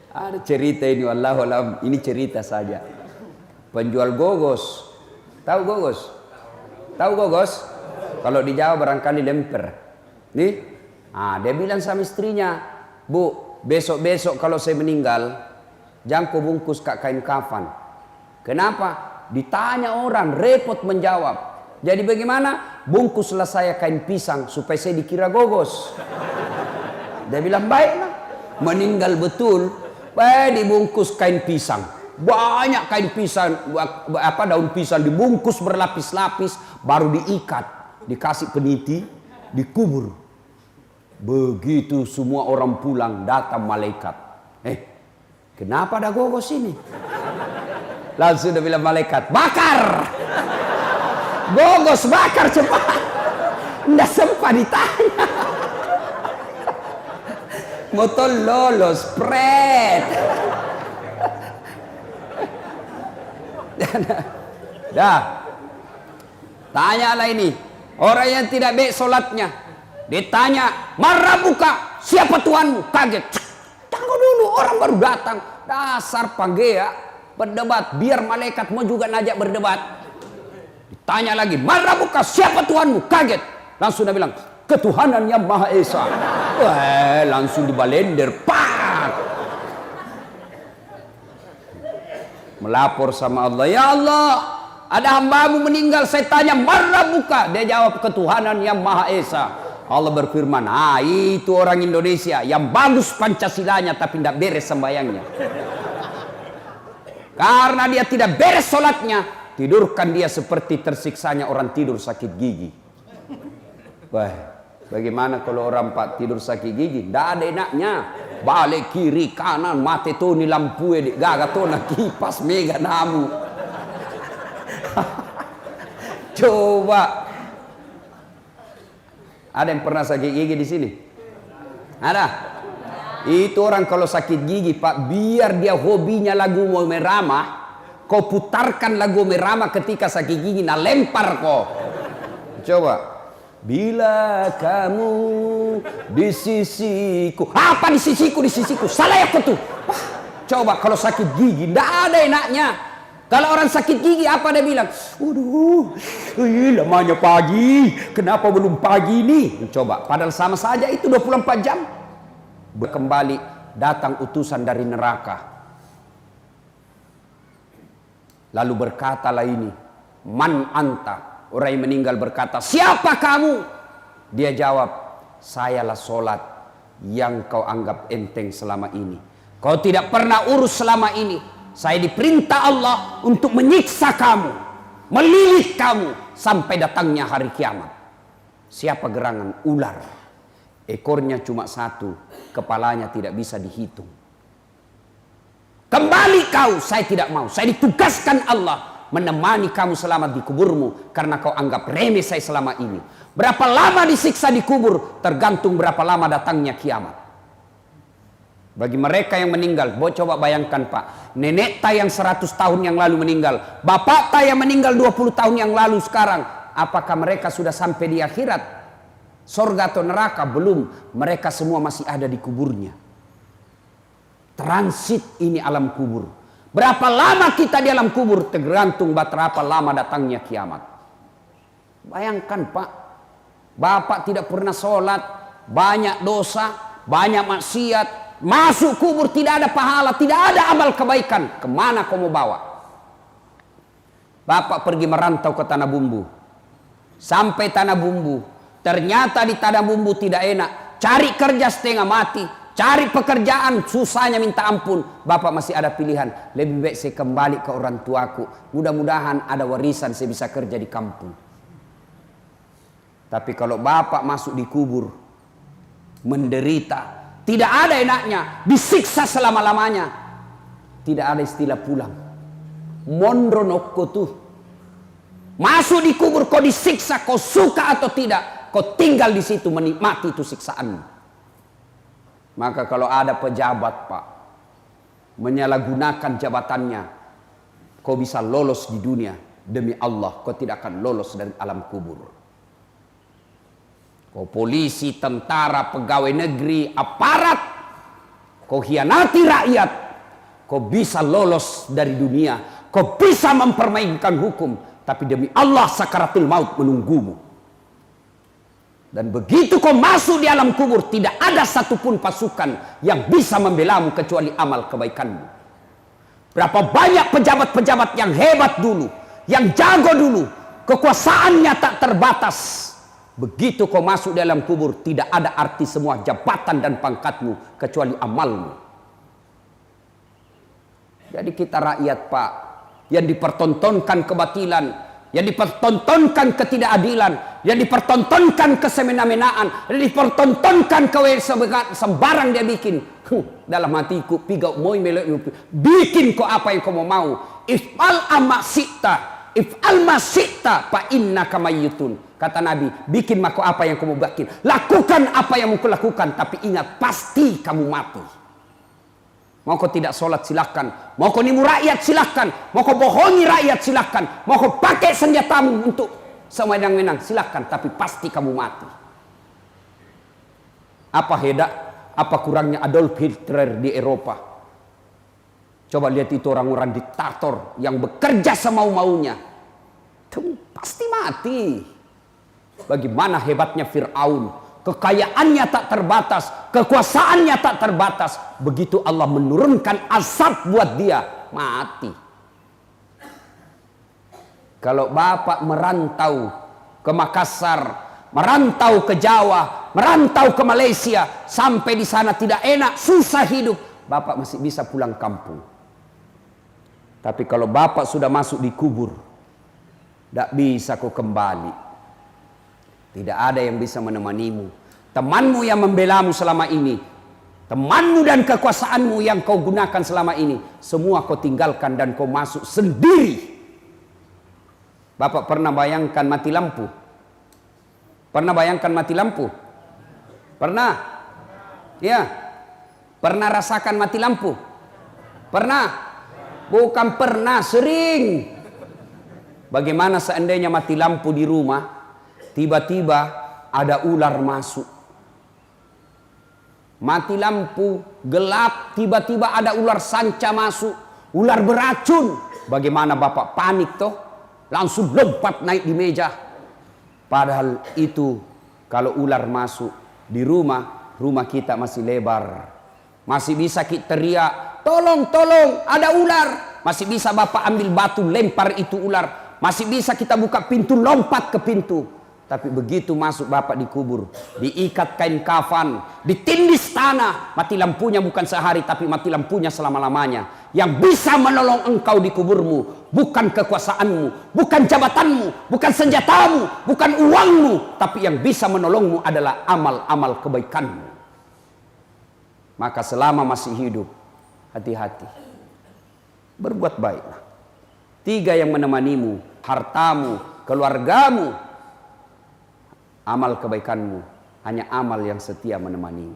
Ada cerita ini, wallahu alam, ini cerita saja. Penjual gogos, tahu gogos? Tahu gogos? Kalau di Jawa barangkali lemper. Nih, dia bilang sama istrinya, Bu, besok-besok kalau saya meninggal, jangan kau bungkus kak kain kafan. Kenapa? Ditanya orang, repot menjawab. Jadi bagaimana? Bungkuslah saya kain pisang supaya saya dikira gogos. Dia bilang baiklah. Meninggal betul, dibungkus kain pisang. Banyak kain pisang, daun pisang dibungkus berlapis-lapis, baru diikat, dikasih peniti, dikubur. Begitu semua orang pulang, datang malaikat. Kenapa ada gogos ini? Langsung dia bilang malaikat, bakar! Gogos bakar cepat! Nggak sempat ditanya. Motor lolos, pret. Dah. Tanyalah ini. Orang yang tidak baik solatnya. Ditanya, marah buka. Siapa Tuhanmu? Kaget. Tunggu dulu, orang baru datang. Dasar panggea. Berdebat. Biar malaikat mau juga ngajak berdebat. Ditanya lagi, marah buka. Siapa Tuhanmu? Kaget. Langsung dia bilang, ketuhanan yang Maha Esa. Langsung dibalender, pak. Melapor sama Allah, ya Allah, ada hambamu meninggal, saya tanya marah buka. Dia jawab, ketuhanan yang Maha Esa. Allah berfirman, itu orang Indonesia yang bagus Pancasilanya tapi tidak beres sembayangnya. Karena dia tidak beres sholatnya, tidurkan dia seperti tersiksanya orang tidur sakit gigi. Bagaimana kalau orang pak tidur sakit gigi? Tidak ada enaknya. Balik kiri kanan mati tuh ni lampu di gaga tuh nak kipas mega namu. Coba. Ada yang pernah sakit gigi di sini? Ada? Itu orang kalau sakit gigi pak, biar dia hobinya lagu merama, kau putarkan lagu merama ketika sakit gigi, nah lempar kau. Coba. Bila kamu di sisiku. Apa di sisiku? Di sisiku. Salah ya kau tuh. Coba kalau sakit gigi, tidak ada enaknya. Kalau orang sakit gigi apa dia bilang? Waduh, lamanya pagi. Kenapa belum pagi ini? Coba, padahal sama saja itu 24 jam. Kembali datang utusan dari neraka. Lalu berkatalah ini, man anta. Orang yang meninggal berkata, siapa kamu? Dia jawab, sayalah solat yang kau anggap enteng selama ini. Kau tidak pernah urus selama ini. Saya diperintah Allah untuk menyiksa kamu, melilit kamu sampai datangnya hari kiamat. Siapa gerangan? Ular. Ekornya cuma satu, kepalanya tidak bisa dihitung. Kembali kau, saya tidak mau. Saya ditugaskan Allah menemani kamu selamat di kuburmu karena kau anggap remeh saya selama ini. Berapa lama disiksa di kubur tergantung berapa lama datangnya kiamat. Bagi mereka yang meninggal, coba bayangkan pak, nenek tak yang 100 tahun yang lalu meninggal, bapak tak yang meninggal 20 tahun yang lalu sekarang, apakah mereka sudah sampai di akhirat? Surga atau neraka? Belum, mereka semua masih ada di kuburnya. Transit ini alam kubur. Berapa lama kita di alam kubur tergantung berapa lama datangnya kiamat. Bayangkan pak, bapak tidak pernah sholat, banyak dosa, banyak maksiat, masuk kubur tidak ada pahala, tidak ada amal kebaikan. Kemana kau mau bawa? Bapak pergi merantau ke Tanah Bumbu. Sampai Tanah Bumbu, ternyata di Tanah Bumbu tidak enak. Cari kerja setengah mati. Cari pekerjaan susahnya minta ampun. Bapak masih ada pilihan. Lebih baik saya kembali ke orang tuaku. Mudah-mudahan ada warisan saya bisa kerja di kampung. Tapi kalau bapak masuk di kubur, menderita, tidak ada enaknya, disiksa selama-lamanya. Tidak ada istilah pulang. Mondronokko tuh. Masuk di kubur kau disiksa, kau suka atau tidak, kau tinggal di situ menikmati itu siksaanmu. Maka kalau ada pejabat pak menyalahgunakan jabatannya, kau bisa lolos di dunia, demi Allah kau tidak akan lolos dari alam kubur. Kau polisi, tentara, pegawai negeri, aparat, kau hianati rakyat, kau bisa lolos dari dunia, kau bisa mempermainkan hukum, tapi demi Allah sakaratul maut menunggumu. Dan begitu kau masuk di alam kubur, tidak ada satupun pasukan yang bisa membelamu kecuali amal kebaikanmu. Berapa banyak pejabat-pejabat yang hebat dulu, yang jago dulu, kekuasaannya tak terbatas. Begitu kau masuk dalam kubur, tidak ada arti semua jabatan dan pangkatmu kecuali amalmu. Jadi kita rakyat, Pak, yang dipertontonkan kebatilan, yang dipertontonkan ketidakadilan, yang dipertontonkan kesemena-menaan, yang dipertontonkan sembarang dia bikin. Dalam hatiku pigau moi melek, bikin kau apa yang kau mau. If'al amasita, if'al masita fa innaka mayyitun. Kata Nabi, bikin maka apa yang kamu bikin, lakukan apa yang kamu lakukan, tapi ingat pasti kamu mati. Mau kau tidak sholat silakan, mau kau nipu rakyat silakan, mau kau bohongi rakyat silakan, mau kau pakai senjatamu untuk semena-mena silakan, tapi pasti kamu mati. Apa hebat, apa kurangnya Adolf Hitler di Eropa? Coba lihat itu orang-orang diktator yang bekerja semau-maunya, pasti mati. Bagaimana hebatnya Fir'aun, kekayaannya tak terbatas, kekuasaannya tak terbatas. Begitu Allah menurunkan azab buat dia, mati. Kalau bapak merantau ke Makassar, merantau ke Jawa, merantau ke Malaysia, sampai di sana tidak enak, susah hidup, bapak masih bisa pulang kampung. Tapi kalau bapak sudah masuk di kubur, tidak bisa kau kembali. Tidak ada yang bisa menemanimu. Temanmu yang membelamu selama ini, temanmu dan kekuasaanmu yang kau gunakan selama ini, semua kau tinggalkan dan kau masuk sendiri. Bapak pernah bayangkan mati lampu? Pernah bayangkan mati lampu? Pernah? Ya. Pernah rasakan mati lampu? Pernah? Bukan pernah, sering. Bagaimana seandainya mati lampu di rumah, tiba-tiba ada ular masuk. Mati lampu, gelap, tiba-tiba ada ular sanca masuk, ular beracun. Bagaimana bapak panik toh? Langsung lompat naik di meja. Padahal itu kalau ular masuk di rumah, rumah kita masih lebar. Masih bisa kita teriak, tolong, tolong, ada ular. Masih bisa bapak ambil batu lempar itu ular. Masih bisa kita buka pintu, lompat ke pintu. Tapi begitu masuk bapak di kubur, diikat kain kafan, ditindis tanah, mati lampunya bukan sehari, tapi mati lampunya selama-lamanya. Yang bisa menolong engkau di kuburmu, bukan kekuasaanmu, bukan jabatanmu, bukan senjatamu, bukan uangmu, tapi yang bisa menolongmu adalah amal-amal kebaikanmu. Maka selama masih hidup, hati-hati. Berbuat baiklah. 3 yang menemanimu, hartamu, keluargamu, amal kebaikanmu, hanya amal yang setia menemanimu.